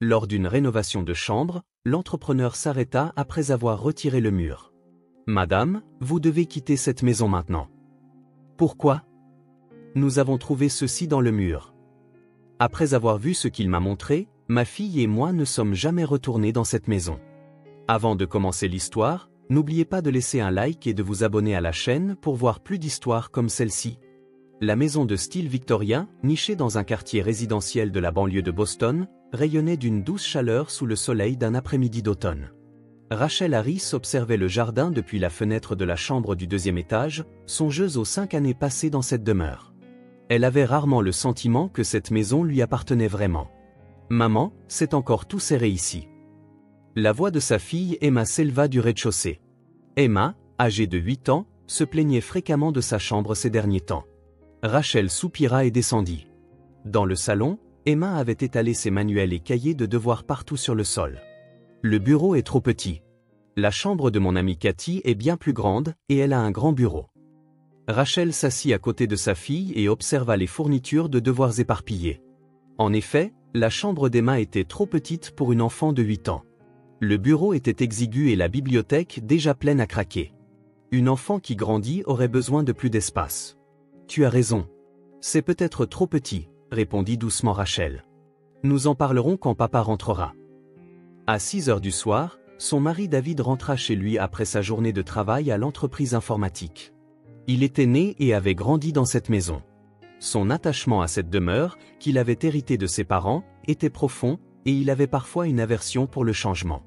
Lors d'une rénovation de chambre, l'entrepreneur s'arrêta après avoir retiré le mur. « Madame, vous devez quitter cette maison maintenant. »« Pourquoi ? » ?»« Nous avons trouvé ceci dans le mur. Après avoir vu ce qu'il m'a montré, ma fille et moi ne sommes jamais retournés dans cette maison. » Avant de commencer l'histoire, n'oubliez pas de laisser un like et de vous abonner à la chaîne pour voir plus d'histoires comme celle-ci. La maison de style victorien, nichée dans un quartier résidentiel de la banlieue de Boston, rayonnait d'une douce chaleur sous le soleil d'un après-midi d'automne. Rachel Harris observait le jardin depuis la fenêtre de la chambre du deuxième étage, songeuse aux 5 années passées dans cette demeure. Elle avait rarement le sentiment que cette maison lui appartenait vraiment. « Maman, c'est encore tout serré ici. » La voix de sa fille Emma s'éleva du rez-de-chaussée. Emma, âgée de 8 ans, se plaignait fréquemment de sa chambre ces derniers temps. Rachel soupira et descendit. Dans le salon, Emma avait étalé ses manuels et cahiers de devoirs partout sur le sol. Le bureau est trop petit. La chambre de mon amie Cathy est bien plus grande et elle a un grand bureau. Rachel s'assit à côté de sa fille et observa les fournitures de devoirs éparpillées. En effet, la chambre d'Emma était trop petite pour une enfant de 8 ans. Le bureau était exigu et la bibliothèque déjà pleine à craquer. Une enfant qui grandit aurait besoin de plus d'espace. Tu as raison. C'est peut-être trop petit, répondit doucement Rachel. Nous en parlerons quand papa rentrera. À 6 heures du soir, son mari David rentra chez lui après sa journée de travail à l'entreprise informatique. Il était né et avait grandi dans cette maison. Son attachement à cette demeure, qu'il avait héritée de ses parents, était profond, et il avait parfois une aversion pour le changement.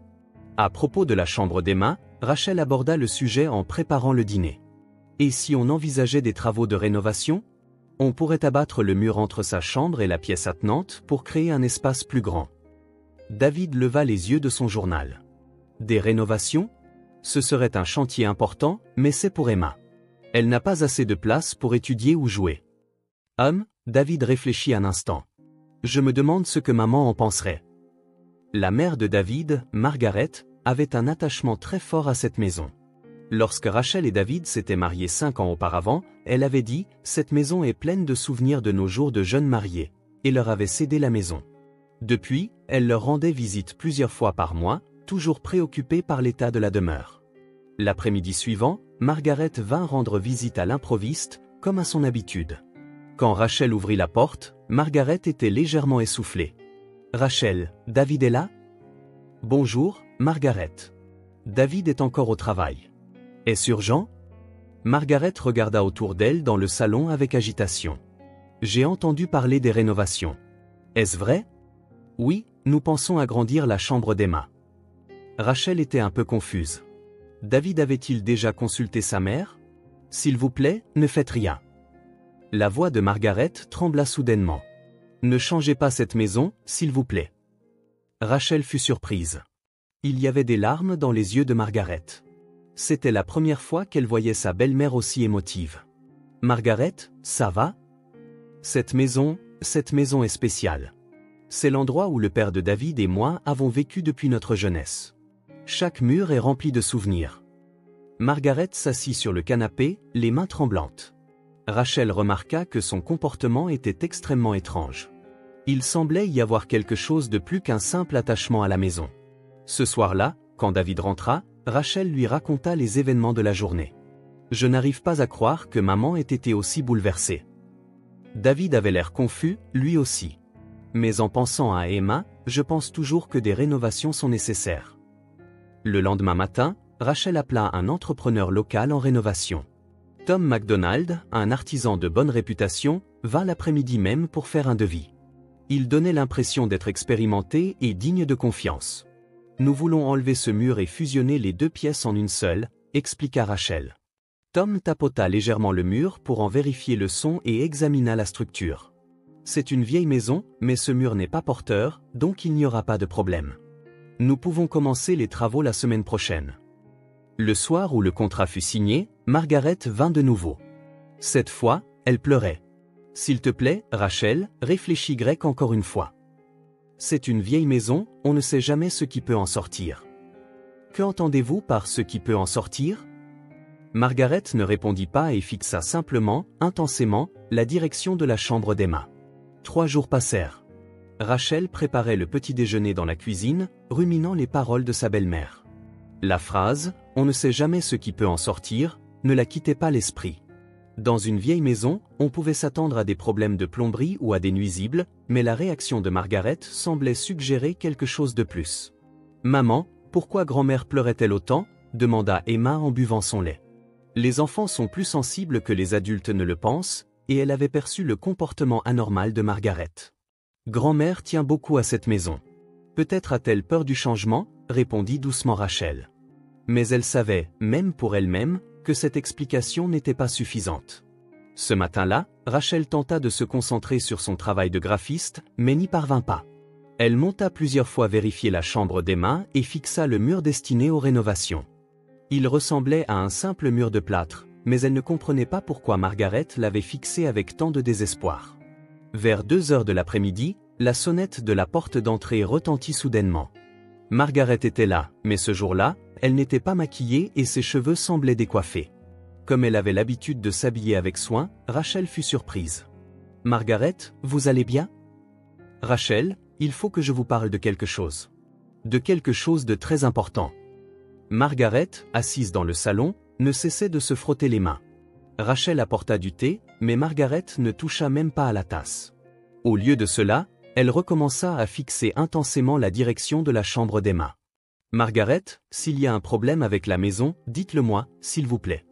À propos de la chambre d'Emma, Rachel aborda le sujet en préparant le dîner. Et si on envisageait des travaux de rénovation? On pourrait abattre le mur entre sa chambre et la pièce attenante pour créer un espace plus grand. David leva les yeux de son journal. Des rénovations? Ce serait un chantier important, mais c'est pour Emma. Elle n'a pas assez de place pour étudier ou jouer. David réfléchit un instant. Je me demande ce que maman en penserait. La mère de David, Margaret, avait un attachement très fort à cette maison. Lorsque Rachel et David s'étaient mariés 5 ans auparavant, elle avait dit « Cette maison est pleine de souvenirs de nos jours de jeunes mariés » et leur avait cédé la maison. Depuis, elle leur rendait visite plusieurs fois par mois, toujours préoccupée par l'état de la demeure. L'après-midi suivant, Margaret vint rendre visite à l'improviste, comme à son habitude. Quand Rachel ouvrit la porte, Margaret était légèrement essoufflée. « Rachel, David est là ?»« Bonjour, Margaret. David est encore au travail. » « Est-ce urgent ?» Margaret regarda autour d'elle dans le salon avec agitation. « J'ai entendu parler des rénovations. Est-ce vrai ? » « Oui, nous pensons agrandir la chambre d'Emma. » Rachel était un peu confuse. David avait-il déjà consulté sa mère ? « S'il vous plaît, ne faites rien. » La voix de Margaret trembla soudainement. « Ne changez pas cette maison, s'il vous plaît. » Rachel fut surprise. Il y avait des larmes dans les yeux de Margaret. C'était la première fois qu'elle voyait sa belle-mère aussi émotive. « Margaret, ça va ? Cette maison est spéciale. C'est l'endroit où le père de David et moi avons vécu depuis notre jeunesse. Chaque mur est rempli de souvenirs. » Margaret s'assit sur le canapé, les mains tremblantes. Rachel remarqua que son comportement était extrêmement étrange. Il semblait y avoir quelque chose de plus qu'un simple attachement à la maison. Ce soir-là, quand David rentra, Rachel lui raconta les événements de la journée. « Je n'arrive pas à croire que maman ait été aussi bouleversée. » David avait l'air confus, lui aussi. Mais en pensant à Emma, je pense toujours que des rénovations sont nécessaires. Le lendemain matin, Rachel appela un entrepreneur local en rénovation. Tom McDonald, un artisan de bonne réputation, vint l'après-midi même pour faire un devis. Il donnait l'impression d'être expérimenté et digne de confiance. « Nous voulons enlever ce mur et fusionner les 2 pièces en une seule, » expliqua Rachel. Tom tapota légèrement le mur pour en vérifier le son et examina la structure. « C'est une vieille maison, mais ce mur n'est pas porteur, donc il n'y aura pas de problème. Nous pouvons commencer les travaux la semaine prochaine. » Le soir où le contrat fut signé, Margaret vint de nouveau. Cette fois, elle pleurait. « S'il te plaît, Rachel, réfléchis grec encore une fois. C'est une vieille maison, on ne sait jamais ce qui peut en sortir. » « Que entendez-vous par ce qui peut en sortir ?» Margaret ne répondit pas et fixa simplement, intensément, la direction de la chambre d'Emma. 3 jours passèrent. Rachel préparait le petit déjeuner dans la cuisine, ruminant les paroles de sa belle-mère. La phrase « on ne sait jamais ce qui peut en sortir » ne la quittait pas l'esprit. Dans une vieille maison, on pouvait s'attendre à des problèmes de plomberie ou à des nuisibles, mais la réaction de Margaret semblait suggérer quelque chose de plus. « Maman, pourquoi grand-mère pleurait-elle autant ?» demanda Emma en buvant son lait. Les enfants sont plus sensibles que les adultes ne le pensent, et elle avait perçu le comportement anormal de Margaret. Grand-mère tient beaucoup à cette maison. Peut-être a-t-elle peur du changement, répondit doucement Rachel. Mais elle savait, même pour elle-même, que cette explication n'était pas suffisante. Ce matin-là, Rachel tenta de se concentrer sur son travail de graphiste, mais n'y parvint pas. Elle monta plusieurs fois vérifier la chambre d'Emma et fixa le mur destiné aux rénovations. Il ressemblait à un simple mur de plâtre, mais elle ne comprenait pas pourquoi Margaret l'avait fixé avec tant de désespoir. Vers 2 heures de l'après-midi, la sonnette de la porte d'entrée retentit soudainement. Margaret était là, mais ce jour-là, elle n'était pas maquillée et ses cheveux semblaient décoiffés. Comme elle avait l'habitude de s'habiller avec soin, Rachel fut surprise. « Margaret, vous allez bien ?»« Rachel, il faut que je vous parle de quelque chose. De quelque chose de très important. » Margaret, assise dans le salon, ne cessait de se frotter les mains. Rachel apporta du thé, mais Margaret ne toucha même pas à la tasse. Au lieu de cela, elle recommença à fixer intensément la direction de la chambre d'Emma. « Margaret, s'il y a un problème avec la maison, dites-le-moi, s'il vous plaît.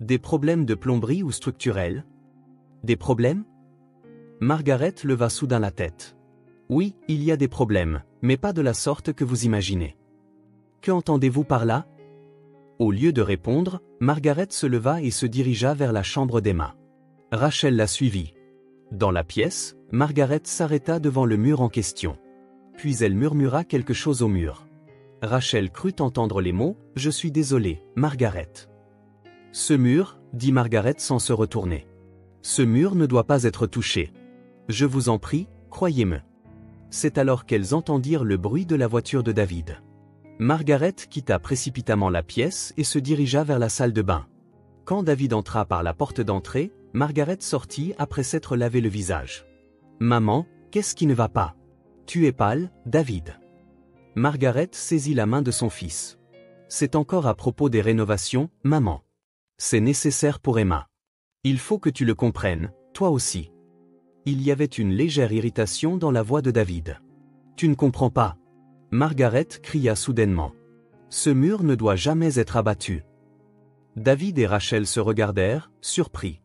Des problèmes de plomberie ou structurels ? Des problèmes ?» Margaret leva soudain la tête. « Oui, il y a des problèmes, mais pas de la sorte que vous imaginez. » « Que entendez-vous par là ?» Au lieu de répondre, Margaret se leva et se dirigea vers la chambre d'Emma. Rachel la suivit. Dans la pièce, Margaret s'arrêta devant le mur en question. Puis elle murmura quelque chose au mur. Rachel crut entendre les mots « Je suis désolée, Margaret. » « Ce mur, » dit Margaret sans se retourner. « Ce mur ne doit pas être touché. Je vous en prie, croyez-me. » C'est alors qu'elles entendirent le bruit de la voiture de David. Margaret quitta précipitamment la pièce et se dirigea vers la salle de bain. Quand David entra par la porte d'entrée, Margaret sortit après s'être lavé le visage. « Maman, qu'est-ce qui ne va pas ? Tu es pâle, David. » Margaret saisit la main de son fils. « C'est encore à propos des rénovations, maman. C'est nécessaire pour Emma. Il faut que tu le comprennes, toi aussi. » Il y avait une légère irritation dans la voix de David. « Tu ne comprends pas. » Margaret cria soudainement. « Ce mur ne doit jamais être abattu. » David et Rachel se regardèrent, surpris.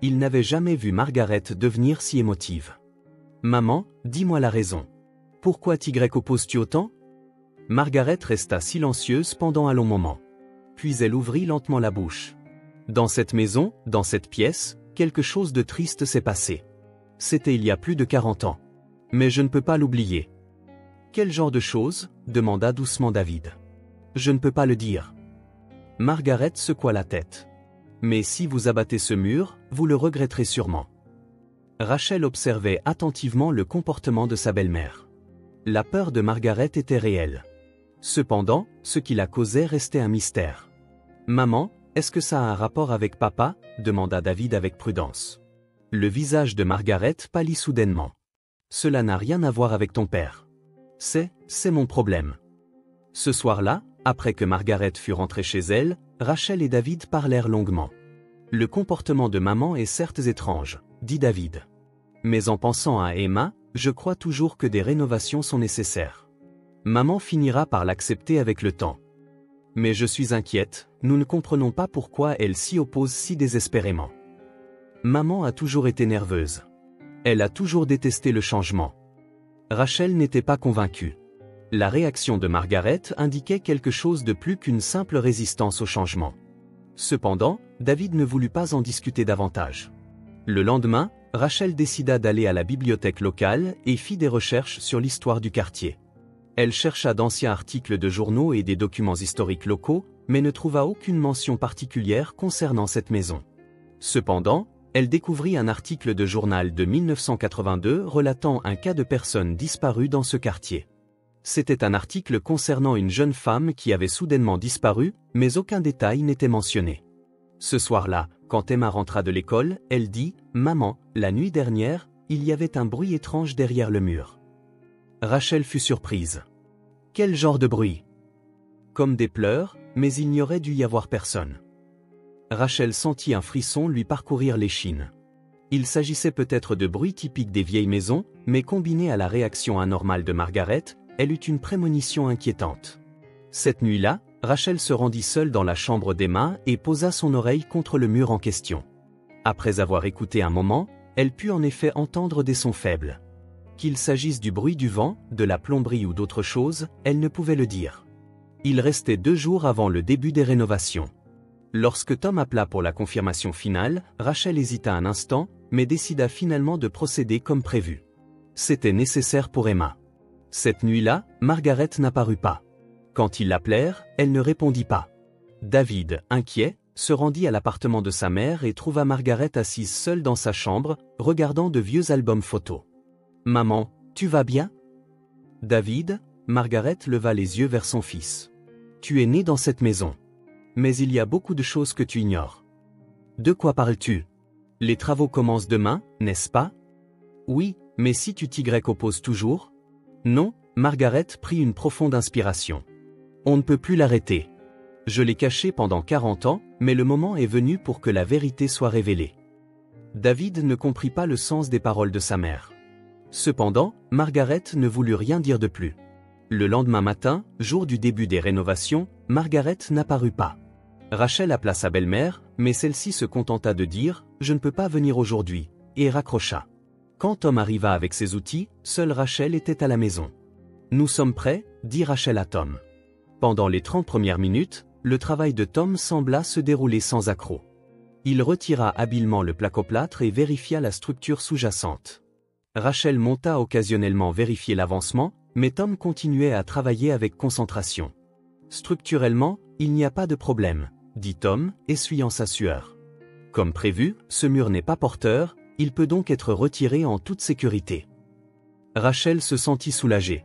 Ils n'avaient jamais vu Margaret devenir si émotive. « Maman, dis-moi la raison. Pourquoi opposes-tu autant ?» Margaret resta silencieuse pendant un long moment. Puis elle ouvrit lentement la bouche. « Dans cette maison, dans cette pièce, quelque chose de triste s'est passé. C'était il y a plus de 40 ans. Mais je ne peux pas l'oublier. » « Quel genre de choses ?» demanda doucement David. « Je ne peux pas le dire. » Margaret secoua la tête. « Mais si vous abattez ce mur, vous le regretterez sûrement. » Rachel observait attentivement le comportement de sa belle-mère. La peur de Margaret était réelle. Cependant, ce qui la causait restait un mystère. « Maman, est-ce que ça a un rapport avec papa ?» demanda David avec prudence. Le visage de Margaret pâlit soudainement. « Cela n'a rien à voir avec ton père. C'est mon problème. » Ce soir-là, après que Margaret fut rentrée chez elle, Rachel et David parlèrent longuement. « Le comportement de maman est certes étrange, » dit David. « Mais en pensant à Emma, je crois toujours que des rénovations sont nécessaires. Maman finira par l'accepter avec le temps. Mais je suis inquiète, nous ne comprenons pas pourquoi elle s'y oppose si désespérément. Maman a toujours été nerveuse. Elle a toujours détesté le changement. » Rachel n'était pas convaincue. La réaction de Margaret indiquait quelque chose de plus qu'une simple résistance au changement. Cependant, David ne voulut pas en discuter davantage. Le lendemain, Rachel décida d'aller à la bibliothèque locale et fit des recherches sur l'histoire du quartier. Elle chercha d'anciens articles de journaux et des documents historiques locaux, mais ne trouva aucune mention particulière concernant cette maison. Cependant, elle découvrit un article de journal de 1982 relatant un cas de personne disparue dans ce quartier. C'était un article concernant une jeune femme qui avait soudainement disparu, mais aucun détail n'était mentionné. Ce soir-là, quand Emma rentra de l'école, elle dit « Maman, la nuit dernière, il y avait un bruit étrange derrière le mur. Rachel fut surprise. Quel genre de bruit? Comme des pleurs, mais il n'y aurait dû y avoir personne. Rachel sentit un frisson lui parcourir l'échine. Il s'agissait peut-être de bruits typiques des vieilles maisons, mais combiné à la réaction anormale de Margaret, elle eut une prémonition inquiétante. Cette nuit-là, Rachel se rendit seule dans la chambre d'Emma et posa son oreille contre le mur en question. Après avoir écouté un moment, elle put en effet entendre des sons faibles. Qu'il s'agisse du bruit du vent, de la plomberie ou d'autre chose, elle ne pouvait le dire. Il restait 2 jours avant le début des rénovations. Lorsque Tom appela pour la confirmation finale, Rachel hésita un instant, mais décida finalement de procéder comme prévu. C'était nécessaire pour Emma. Cette nuit-là, Margaret n'apparut pas. Quand ils l'appelèrent, elle ne répondit pas. David, inquiet, se rendit à l'appartement de sa mère et trouva Margaret assise seule dans sa chambre, regardant de vieux albums photos. « Maman, tu vas bien ?» David, Margaret leva les yeux vers son fils. « Tu es né dans cette maison. Mais il y a beaucoup de choses que tu ignores. »« De quoi parles-tu ? Les travaux commencent demain, n'est-ce pas ? » ?»« Oui, mais si tu t'y opposes toujours ?»« Non. » Margaret prit une profonde inspiration. « On ne peut plus l'arrêter. Je l'ai caché pendant 40 ans, mais le moment est venu pour que la vérité soit révélée. » David ne comprit pas le sens des paroles de sa mère. Cependant, Margaret ne voulut rien dire de plus. Le lendemain matin, jour du début des rénovations, Margaret n'apparut pas. Rachel appela sa belle-mère, mais celle-ci se contenta de dire « Je ne peux pas venir aujourd'hui » et raccrocha. Quand Tom arriva avec ses outils, seule Rachel était à la maison. « Nous sommes prêts » dit Rachel à Tom. Pendant les 30 premières minutes, le travail de Tom sembla se dérouler sans accroc. Il retira habilement le placoplâtre et vérifia la structure sous-jacente. Rachel monta occasionnellement vérifier l'avancement, mais Tom continuait à travailler avec concentration. « Structurellement, il n'y a pas de problème », dit Tom, essuyant sa sueur. Comme prévu, ce mur n'est pas porteur, il peut donc être retiré en toute sécurité. Rachel se sentit soulagée.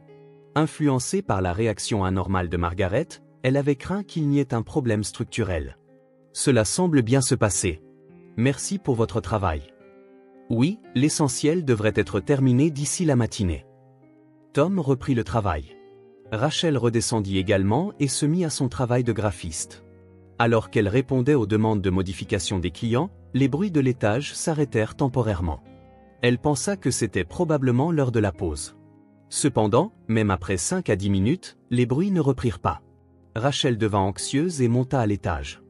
Influencée par la réaction anormale de Margaret, elle avait craint qu'il n'y ait un problème structurel. « Cela semble bien se passer. Merci pour votre travail. » Oui, l'essentiel devrait être terminé d'ici la matinée. Tom reprit le travail. Rachel redescendit également et se mit à son travail de graphiste. Alors qu'elle répondait aux demandes de modification des clients, les bruits de l'étage s'arrêtèrent temporairement. Elle pensa que c'était probablement l'heure de la pause. Cependant, même après 5 à 10 minutes, les bruits ne reprirent pas. Rachel devint anxieuse et monta à l'étage.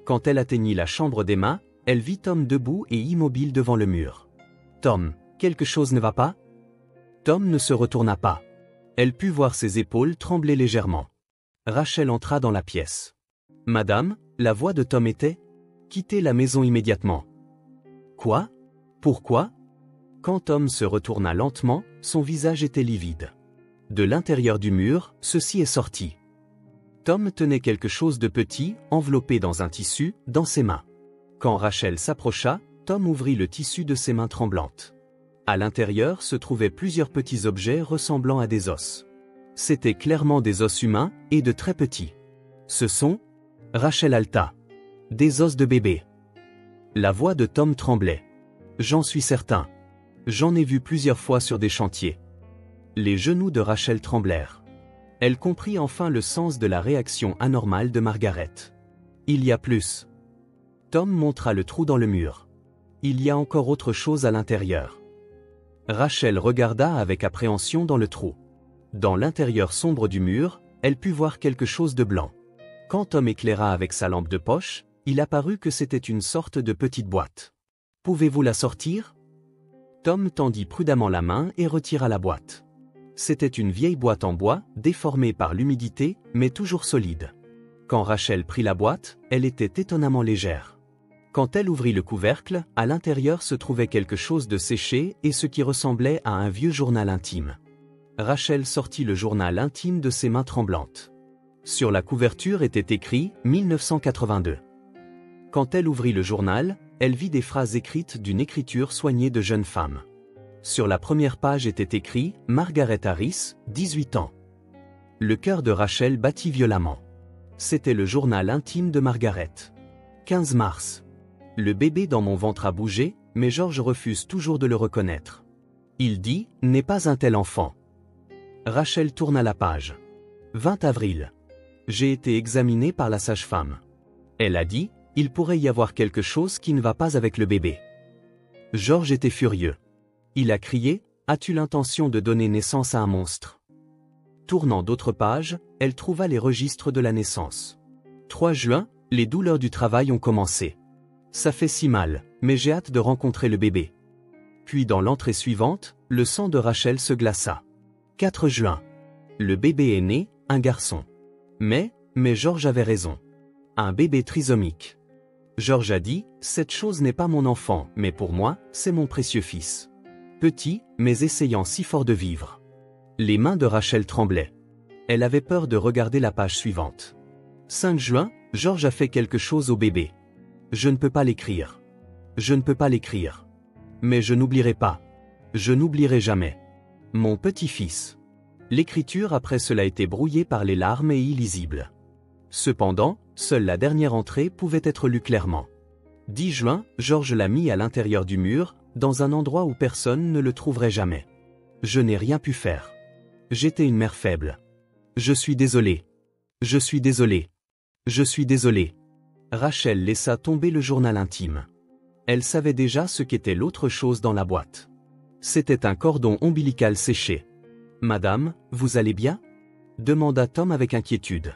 Quand elle atteignit la chambre d'Emma, elle vit Tom debout et immobile devant le mur. « Tom, quelque chose ne va pas ?» Tom ne se retourna pas. Elle put voir ses épaules trembler légèrement. Rachel entra dans la pièce. « Madame », la voix de Tom était « Quittez la maison immédiatement. »« Quoi ? Pourquoi ?» Quand Tom se retourna lentement, son visage était livide. De l'intérieur du mur, ceci est sorti. Tom tenait quelque chose de petit, enveloppé dans un tissu, dans ses mains. Quand Rachel s'approcha, Tom ouvrit le tissu de ses mains tremblantes. À l'intérieur se trouvaient plusieurs petits objets ressemblant à des os. C'étaient clairement des os humains, et de très petits. Ce sont, Rachel halta, des os de bébé. La voix de Tom tremblait. J'en suis certain. J'en ai vu plusieurs fois sur des chantiers. Les genoux de Rachel tremblèrent. Elle comprit enfin le sens de la réaction anormale de Margaret. Il y a plus. Tom montra le trou dans le mur. Il y a encore autre chose à l'intérieur. Rachel regarda avec appréhension dans le trou. Dans l'intérieur sombre du mur, elle put voir quelque chose de blanc. Quand Tom éclaira avec sa lampe de poche, il apparut que c'était une sorte de petite boîte. « Pouvez-vous la sortir ?» Tom tendit prudemment la main et retira la boîte. C'était une vieille boîte en bois, déformée par l'humidité, mais toujours solide. Quand Rachel prit la boîte, elle était étonnamment légère. Quand elle ouvrit le couvercle, à l'intérieur se trouvait quelque chose de séché et ce qui ressemblait à un vieux journal intime. Rachel sortit le journal intime de ses mains tremblantes. Sur la couverture était écrit « 1982 ». Quand elle ouvrit le journal, elle vit des phrases écrites d'une écriture soignée de jeune femme. Sur la première page était écrit « Margaret Harris, 18 ans ». Le cœur de Rachel battit violemment. C'était le journal intime de Margaret. 15 mars. Le bébé dans mon ventre a bougé, mais George refuse toujours de le reconnaître. Il dit « N'est pas un tel enfant ». Rachel tourna la page. 20 avril. J'ai été examinée par la sage-femme. Elle a dit, il pourrait y avoir quelque chose qui ne va pas avec le bébé. Georges était furieux. Il a crié, as-tu l'intention de donner naissance à un monstre? Tournant d'autres pages, elle trouva les registres de la naissance. 3 juin, les douleurs du travail ont commencé. Ça fait si mal, mais j'ai hâte de rencontrer le bébé. Puis dans l'entrée suivante, le sang de Rachel se glaça. 4 juin. Le bébé est né, un garçon. Mais Georges avait raison. Un bébé trisomique. Georges a dit, cette chose n'est pas mon enfant, mais pour moi, c'est mon précieux fils. Petit, mais essayant si fort de vivre. Les mains de Rachel tremblaient. Elle avait peur de regarder la page suivante. 5 juin, Georges a fait quelque chose au bébé. Je ne peux pas l'écrire. Je ne peux pas l'écrire. Mais je n'oublierai pas. Je n'oublierai jamais. Mon petit-fils. L'écriture après cela était brouillée par les larmes et illisible. Cependant, seule la dernière entrée pouvait être lue clairement. 10 juin, Georges l'a mis à l'intérieur du mur, dans un endroit où personne ne le trouverait jamais. Je n'ai rien pu faire. J'étais une mère faible. Je suis désolé. Je suis désolé. Je suis désolé. Rachel laissa tomber le journal intime. Elle savait déjà ce qu'était l'autre chose dans la boîte. C'était un cordon ombilical séché. « Madame, vous allez bien ?» demanda Tom avec inquiétude.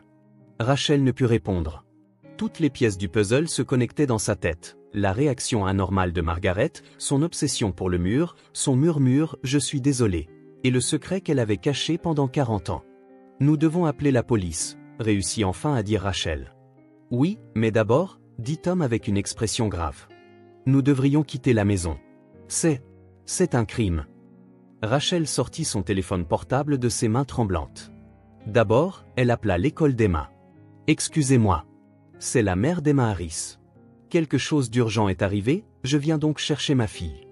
Rachel ne put répondre. Toutes les pièces du puzzle se connectaient dans sa tête. La réaction anormale de Margaret, son obsession pour le mur, son murmure « Je suis désolé » et le secret qu'elle avait caché pendant 40 ans. « Nous devons appeler la police », réussit enfin à dire Rachel. « Oui, mais d'abord, » dit Tom avec une expression grave. « Nous devrions quitter la maison. C'est un crime. » Rachel sortit son téléphone portable de ses mains tremblantes. D'abord, elle appela l'école d'Emma. « Excusez-moi. C'est la mère d'Emma Harris. Quelque chose d'urgent est arrivé, je viens donc chercher ma fille. »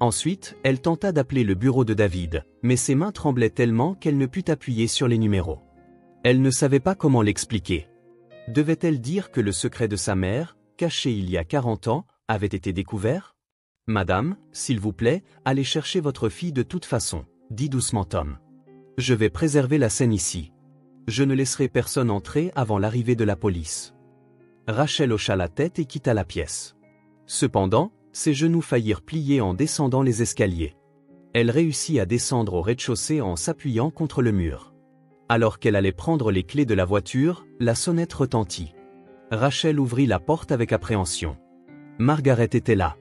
Ensuite, elle tenta d'appeler le bureau de David, mais ses mains tremblaient tellement qu'elle ne put appuyer sur les numéros. Elle ne savait pas comment l'expliquer. Devait-elle dire que le secret de sa mère, caché il y a 40 ans, avait été découvert? « Madame, s'il vous plaît, allez chercher votre fille de toute façon, » dit doucement Tom. « Je vais préserver la scène ici. Je ne laisserai personne entrer avant l'arrivée de la police. » Rachel hocha la tête et quitta la pièce. Cependant, ses genoux faillirent plier en descendant les escaliers. Elle réussit à descendre au rez-de-chaussée en s'appuyant contre le mur. Alors qu'elle allait prendre les clés de la voiture, la sonnette retentit. Rachel ouvrit la porte avec appréhension. Margaret était là.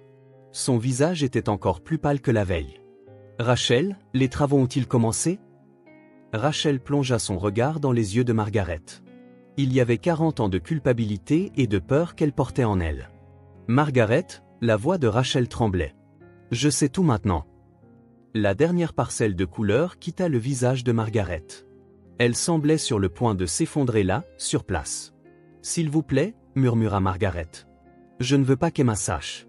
Son visage était encore plus pâle que la veille. « Rachel, les travaux ont-ils commencé ?» Rachel plongea son regard dans les yeux de Margaret. Il y avait 40 ans de culpabilité et de peur qu'elle portait en elle. « Margaret », la voix de Rachel tremblait. « Je sais tout maintenant. » La dernière parcelle de couleur quitta le visage de Margaret. Elle semblait sur le point de s'effondrer là, sur place. « S'il vous plaît, » murmura Margaret. « Je ne veux pas qu'Emma sache. »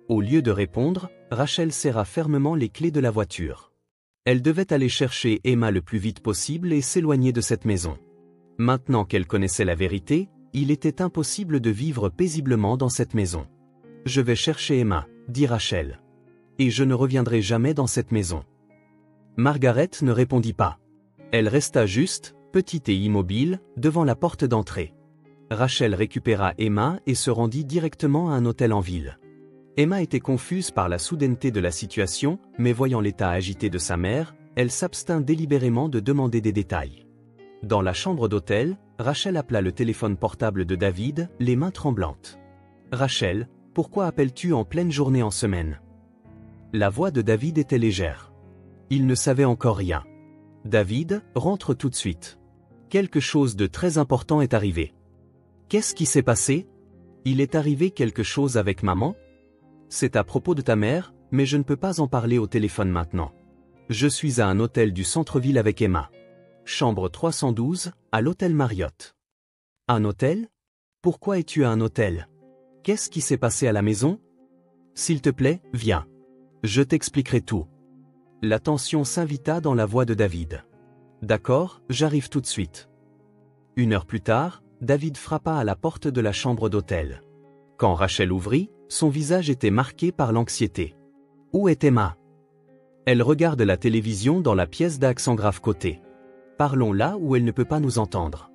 Au lieu de répondre, Rachel serra fermement les clés de la voiture. Elle devait aller chercher Emma le plus vite possible et s'éloigner de cette maison. Maintenant qu'elle connaissait la vérité, il était impossible de vivre paisiblement dans cette maison. « Je vais chercher Emma, » dit Rachel. « Et je ne reviendrai jamais dans cette maison. » Margaret ne répondit pas. Elle resta juste, petite et immobile, devant la porte d'entrée. Rachel récupéra Emma et se rendit directement à un hôtel en ville. Emma était confuse par la soudaineté de la situation, mais voyant l'état agité de sa mère, elle s'abstint délibérément de demander des détails. Dans la chambre d'hôtel, Rachel appela le téléphone portable de David, les mains tremblantes. « Rachel, pourquoi appelles-tu en pleine journée en semaine ?» La voix de David était légère. Il ne savait encore rien. « David, rentre tout de suite. Quelque chose de très important est arrivé. »« Qu'est-ce qui s'est passé ? Il est arrivé quelque chose avec maman ? » C'est à propos de ta mère, mais je ne peux pas en parler au téléphone maintenant. Je suis à un hôtel du centre-ville avec Emma. Chambre 312, à l'hôtel Marriott. Un hôtel ? Pourquoi es-tu à un hôtel ? Qu'est-ce qui s'est passé à la maison ? S'il te plaît, viens. Je t'expliquerai tout. La tension s'invita dans la voix de David. D'accord, j'arrive tout de suite. 1 heure plus tard, David frappa à la porte de la chambre d'hôtel. Quand Rachel ouvrit, son visage était marqué par l'anxiété. Où est Emma ? Elle regarde la télévision dans la pièce d'accent grave côté. Parlons là où elle ne peut pas nous entendre.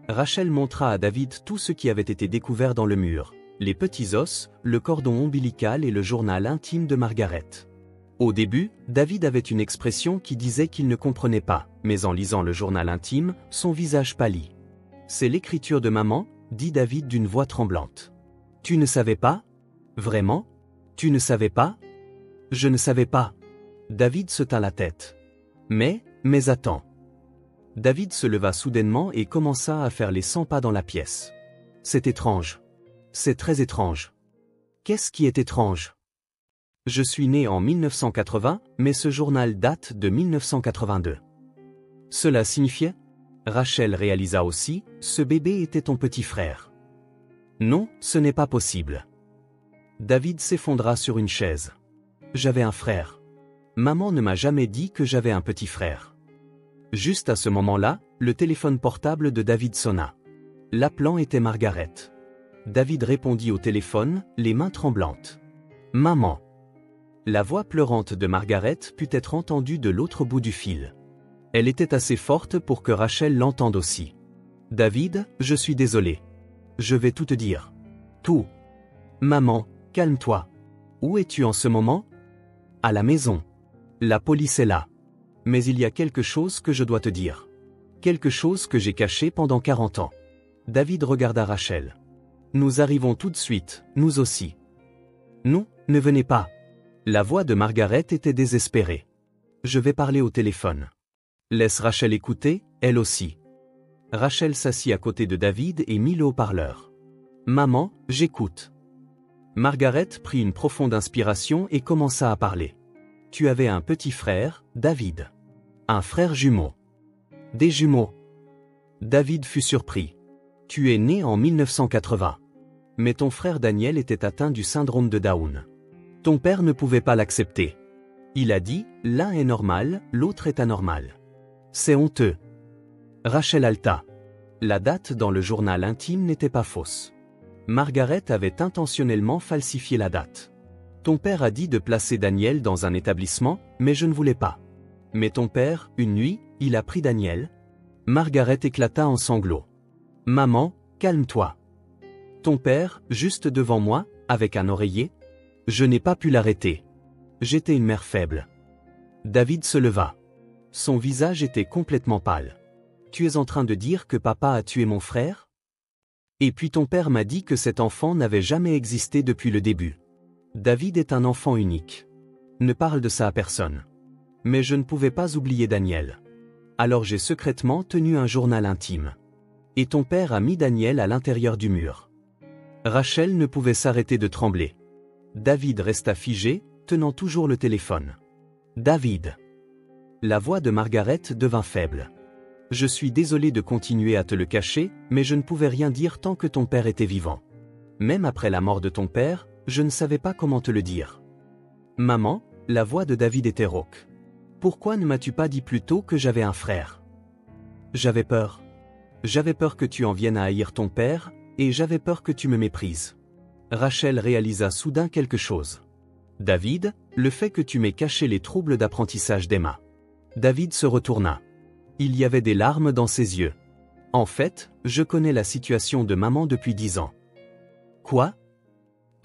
Rachel montra à David tout ce qui avait été découvert dans le mur, les petits os, le cordon ombilical et le journal intime de Margaret. Au début, David avait une expression qui disait qu'il ne comprenait pas, mais en lisant le journal intime, son visage pâlit. « C'est l'écriture de maman ?» dit David d'une voix tremblante. « Tu ne savais pas ? Vraiment ? Tu ne savais pas ? » « Je ne savais pas. » David se tint la tête. « Mais attends. » David se leva soudainement et commença à faire les 100 pas dans la pièce. « C'est étrange. C'est très étrange. » « Qu'est-ce qui est étrange ? » « Je suis né en 1980, mais ce journal date de 1982. » Cela signifiait ? Rachel réalisa aussi, ce bébé était ton petit frère. « Non, ce n'est pas possible. » David s'effondra sur une chaise. « J'avais un frère. Maman ne m'a jamais dit que j'avais un petit frère. » Juste à ce moment-là, le téléphone portable de David sonna. L'appelant était Margaret. David répondit au téléphone, les mains tremblantes. « Maman !» La voix pleurante de Margaret put être entendue de l'autre bout du fil. Elle était assez forte pour que Rachel l'entende aussi. « David, je suis désolé. Je vais tout te dire. Tout. Maman, calme-toi. Où es-tu en ce moment ? À la maison. La police est là. Mais il y a quelque chose que je dois te dire. Quelque chose que j'ai caché pendant 40 ans. » David regarda Rachel. « Nous arrivons tout de suite, nous aussi. » « Non, ne venez pas. » La voix de Margaret était désespérée. « Je vais parler au téléphone. » Laisse Rachel écouter, elle aussi. Rachel s'assit à côté de David et mit le haut-parleur. « Maman, j'écoute. » Margaret prit une profonde inspiration et commença à parler. « Tu avais un petit frère, David. Un frère jumeau. Des jumeaux. » David fut surpris. « Tu es né en 1980. Mais ton frère Daniel était atteint du syndrome de Down. Ton père ne pouvait pas l'accepter. Il a dit, l'un est normal, l'autre est anormal. C'est honteux. » Rachel halta. La date dans le journal intime n'était pas fausse. Margaret avait intentionnellement falsifié la date. Ton père a dit de placer Daniel dans un établissement, mais je ne voulais pas. Mais ton père, une nuit, il a pris Daniel. Margaret éclata en sanglots. Maman, calme-toi. Ton père, juste devant moi, avec un oreiller. Je n'ai pas pu l'arrêter. J'étais une mère faible. David se leva. Son visage était complètement pâle. Tu es en train de dire que papa a tué mon frère ? Et puis ton père m'a dit que cet enfant n'avait jamais existé depuis le début. David est un enfant unique. Ne parle de ça à personne. Mais je ne pouvais pas oublier Daniel. Alors j'ai secrètement tenu un journal intime. Et ton père a mis Daniel à l'intérieur du mur. Rachel ne pouvait s'arrêter de trembler. David resta figé, tenant toujours le téléphone. David. La voix de Margaret devint faible. Je suis désolé de continuer à te le cacher, mais je ne pouvais rien dire tant que ton père était vivant. Même après la mort de ton père, je ne savais pas comment te le dire. Maman, la voix de David était rauque. Pourquoi ne m'as-tu pas dit plus tôt que j'avais un frère ? J'avais peur. J'avais peur que tu en viennes à haïr ton père, et j'avais peur que tu me méprises. Rachel réalisa soudain quelque chose. David, le fait que tu m'aies caché les troubles d'apprentissage d'Emma. David se retourna. Il y avait des larmes dans ses yeux. En fait, je connais la situation de maman depuis 10 ans. Quoi ?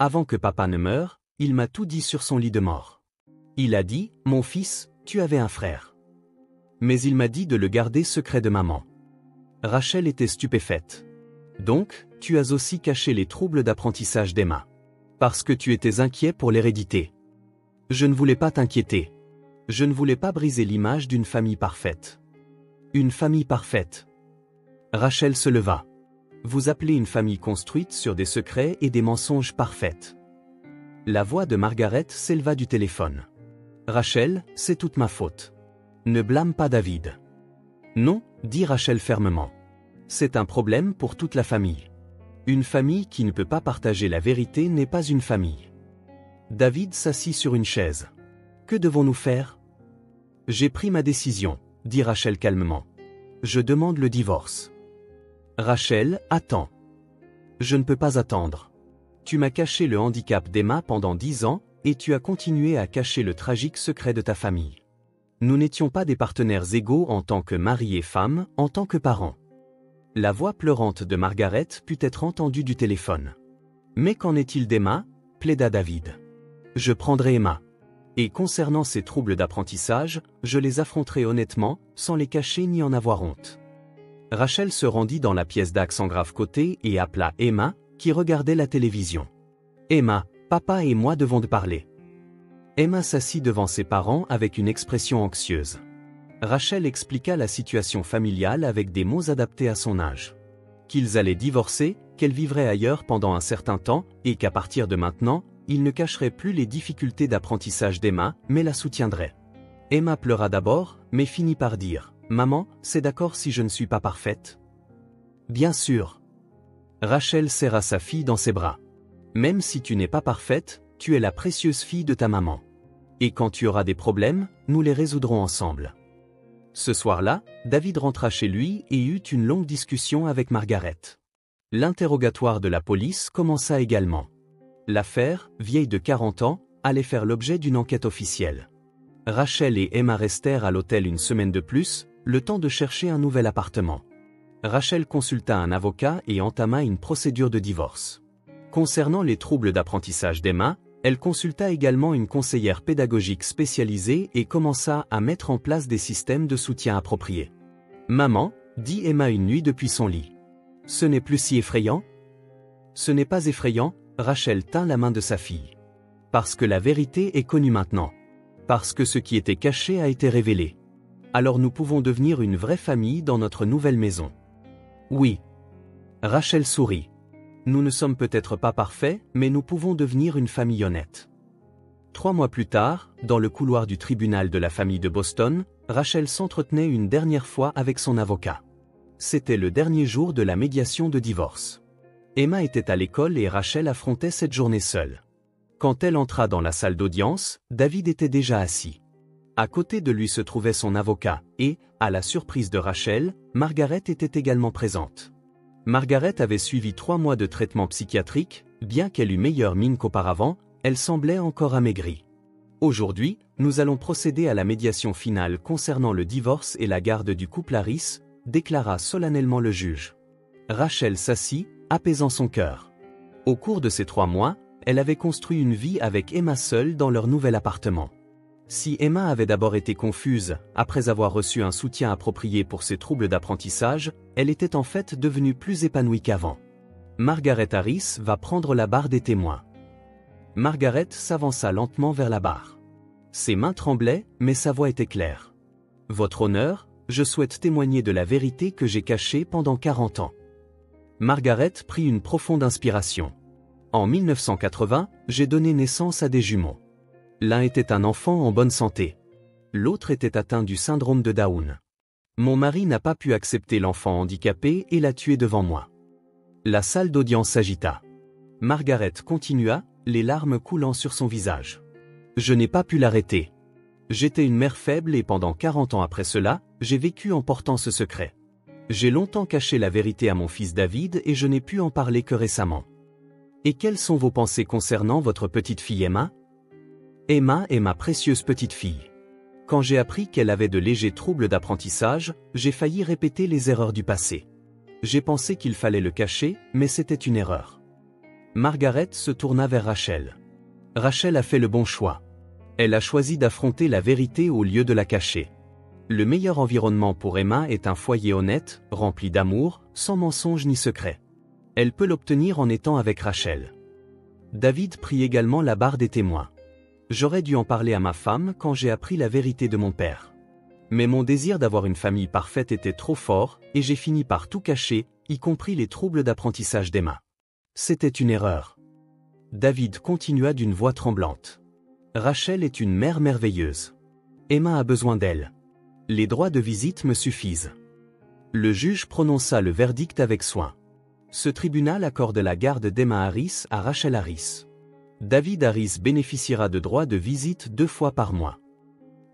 Avant que papa ne meure, il m'a tout dit sur son lit de mort. Il a dit, mon fils, tu avais un frère. Mais il m'a dit de le garder secret de maman. Rachel était stupéfaite. Donc, tu as aussi caché les troubles d'apprentissage d'Emma. Parce que tu étais inquiet pour l'hérédité. Je ne voulais pas t'inquiéter. Je ne voulais pas briser l'image d'une famille parfaite. Une famille parfaite. Rachel se leva. Vous appelez une famille construite sur des secrets et des mensonges parfaits. La voix de Margaret s'éleva du téléphone. Rachel, c'est toute ma faute. Ne blâme pas David. Non, dit Rachel fermement. C'est un problème pour toute la famille. Une famille qui ne peut pas partager la vérité n'est pas une famille. David s'assit sur une chaise. Que devons-nous faire ? J'ai pris ma décision, dit Rachel calmement. Je demande le divorce. Rachel, attends. Je ne peux pas attendre. Tu m'as caché le handicap d'Emma pendant 10 ans, et tu as continué à cacher le tragique secret de ta famille. Nous n'étions pas des partenaires égaux en tant que mari et femme, en tant que parents. La voix pleurante de Margaret put être entendue du téléphone. Mais qu'en est-il d'Emma? Plaida David. Je prendrai Emma. Et concernant ces troubles d'apprentissage, je les affronterai honnêtement, sans les cacher ni en avoir honte. Rachel se rendit dans la pièce d'accent grave côté et appela Emma, qui regardait la télévision. Emma, papa et moi devons te parler. Emma s'assit devant ses parents avec une expression anxieuse. Rachel expliqua la situation familiale avec des mots adaptés à son âge. Qu'ils allaient divorcer, qu'elle vivrait ailleurs pendant un certain temps, et qu'à partir de maintenant, il ne cacherait plus les difficultés d'apprentissage d'Emma, mais la soutiendrait. Emma pleura d'abord, mais finit par dire « Maman, c'est d'accord si je ne suis pas parfaite ?» Bien sûr. Rachel serra sa fille dans ses bras. Même si tu n'es pas parfaite, tu es la précieuse fille de ta maman. Et quand tu auras des problèmes, nous les résoudrons ensemble. Ce soir-là, David rentra chez lui et eut une longue discussion avec Margaret. L'interrogatoire de la police commença également. L'affaire, vieille de 40 ans, allait faire l'objet d'une enquête officielle. Rachel et Emma restèrent à l'hôtel une semaine de plus, le temps de chercher un nouvel appartement. Rachel consulta un avocat et entama une procédure de divorce. Concernant les troubles d'apprentissage d'Emma, elle consulta également une conseillère pédagogique spécialisée et commença à mettre en place des systèmes de soutien appropriés. « Maman, » dit Emma une nuit depuis son lit. « Ce n'est plus si effrayant ?» « Ce n'est pas effrayant, » Rachel tint la main de sa fille. « Parce que la vérité est connue maintenant. Parce que ce qui était caché a été révélé. Alors nous pouvons devenir une vraie famille dans notre nouvelle maison. » Oui. Rachel sourit. Nous ne sommes peut-être pas parfaits, mais nous pouvons devenir une famille honnête. 3 mois plus tard, dans le couloir du tribunal de la famille de Boston, Rachel s'entretenait une dernière fois avec son avocat. C'était le dernier jour de la médiation de divorce. Emma était à l'école et Rachel affrontait cette journée seule. Quand elle entra dans la salle d'audience, David était déjà assis. À côté de lui se trouvait son avocat, et, à la surprise de Rachel, Margaret était également présente. Margaret avait suivi 3 mois de traitement psychiatrique, bien qu'elle eût meilleure mine qu'auparavant, elle semblait encore amaigrie. Aujourd'hui, nous allons procéder à la médiation finale concernant le divorce et la garde du couple Harris, déclara solennellement le juge. Rachel s'assit, apaisant son cœur. Au cours de ces 3 mois, elle avait construit une vie avec Emma seule dans leur nouvel appartement. Si Emma avait d'abord été confuse, après avoir reçu un soutien approprié pour ses troubles d'apprentissage, elle était en fait devenue plus épanouie qu'avant. Margaret Harris va prendre la barre des témoins. Margaret s'avança lentement vers la barre. Ses mains tremblaient, mais sa voix était claire. « Votre honneur, je souhaite témoigner de la vérité que j'ai cachée pendant 40 ans. » Margaret prit une profonde inspiration. En 1980, j'ai donné naissance à des jumeaux. L'un était un enfant en bonne santé. L'autre était atteint du syndrome de Down. Mon mari n'a pas pu accepter l'enfant handicapé et l'a tué devant moi. La salle d'audience s'agita. Margaret continua, les larmes coulant sur son visage. Je n'ai pas pu l'arrêter. J'étais une mère faible et pendant 40 ans après cela, j'ai vécu en portant ce secret. J'ai longtemps caché la vérité à mon fils David et je n'ai pu en parler que récemment. Et quelles sont vos pensées concernant votre petite fille Emma? Emma est ma précieuse petite fille. Quand j'ai appris qu'elle avait de légers troubles d'apprentissage, j'ai failli répéter les erreurs du passé. J'ai pensé qu'il fallait le cacher, mais c'était une erreur. Margaret se tourna vers Rachel. Rachel a fait le bon choix. Elle a choisi d'affronter la vérité au lieu de la cacher. Le meilleur environnement pour Emma est un foyer honnête, rempli d'amour, sans mensonge ni secret. Elle peut l'obtenir en étant avec Rachel. David prit également la barre des témoins. J'aurais dû en parler à ma femme quand j'ai appris la vérité de mon père. Mais mon désir d'avoir une famille parfaite était trop fort, et j'ai fini par tout cacher, y compris les troubles d'apprentissage d'Emma. C'était une erreur. David continua d'une voix tremblante. Rachel est une mère merveilleuse. Emma a besoin d'elle. Les droits de visite me suffisent. Le juge prononça le verdict avec soin. Ce tribunal accorde la garde d'Emma Harris à Rachel Harris. David Harris bénéficiera de droits de visite 2 fois par mois.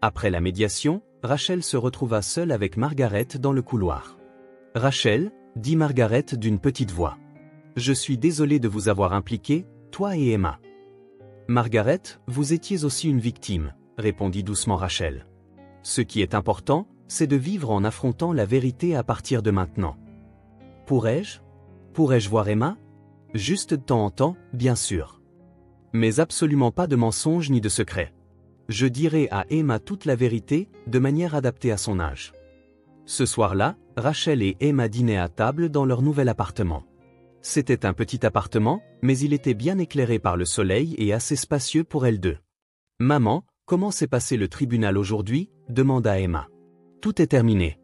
Après la médiation, Rachel se retrouva seule avec Margaret dans le couloir. « Rachel, » dit Margaret d'une petite voix. « Je suis désolée de vous avoir impliqué, toi et Emma. » Margaret, vous étiez aussi une victime, répondit doucement Rachel. Ce qui est important, c'est de vivre en affrontant la vérité à partir de maintenant. Pourrais-je voir Emma? Juste de temps en temps, bien sûr. Mais absolument pas de mensonges ni de secrets. Je dirai à Emma toute la vérité, de manière adaptée à son âge. Ce soir-là, Rachel et Emma dînaient à table dans leur nouvel appartement. C'était un petit appartement, mais il était bien éclairé par le soleil et assez spacieux pour elles deux. « Maman, comment s'est passé le tribunal aujourd'hui » demanda Emma. « Tout est terminé.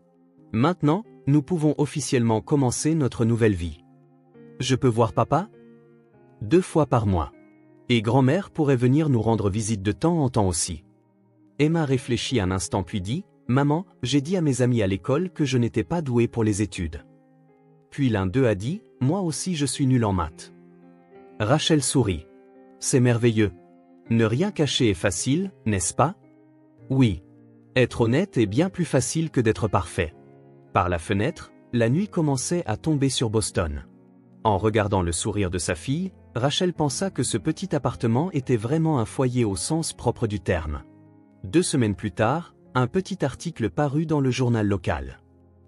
Maintenant, nous pouvons officiellement commencer notre nouvelle vie. Je peux voir papa ? 2 fois par mois. Et grand-mère pourrait venir nous rendre visite de temps en temps aussi. » Emma réfléchit un instant puis dit, « Maman, j'ai dit à mes amis à l'école que je n'étais pas douée pour les études. » Puis l'un d'eux a dit, « Moi aussi je suis nul en maths. » Rachel sourit. « C'est merveilleux. Ne rien cacher est facile, n'est-ce pas ? Oui. Être honnête est bien plus facile que d'être parfait. » Par la fenêtre, la nuit commençait à tomber sur Boston. En regardant le sourire de sa fille, Rachel pensa que ce petit appartement était vraiment un foyer au sens propre du terme. 2 semaines plus tard, un petit article parut dans le journal local.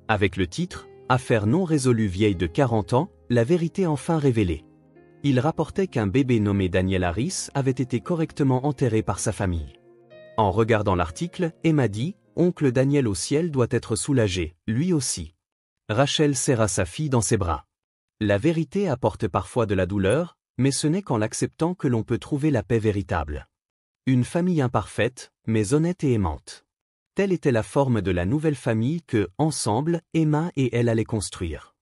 Avec le titre « Affaire non résolue vieille de 40 ans, la vérité enfin révélée ». Il rapportait qu'un bébé nommé Daniel Harris avait été correctement enterré par sa famille. En regardant l'article, Emma dit « Oncle Daniel au ciel doit être soulagé, lui aussi. » Rachel serra sa fille dans ses bras. La vérité apporte parfois de la douleur, mais ce n'est qu'en l'acceptant que l'on peut trouver la paix véritable. Une famille imparfaite, mais honnête et aimante. Telle était la forme de la nouvelle famille que, ensemble, Emma et elle allaient construire.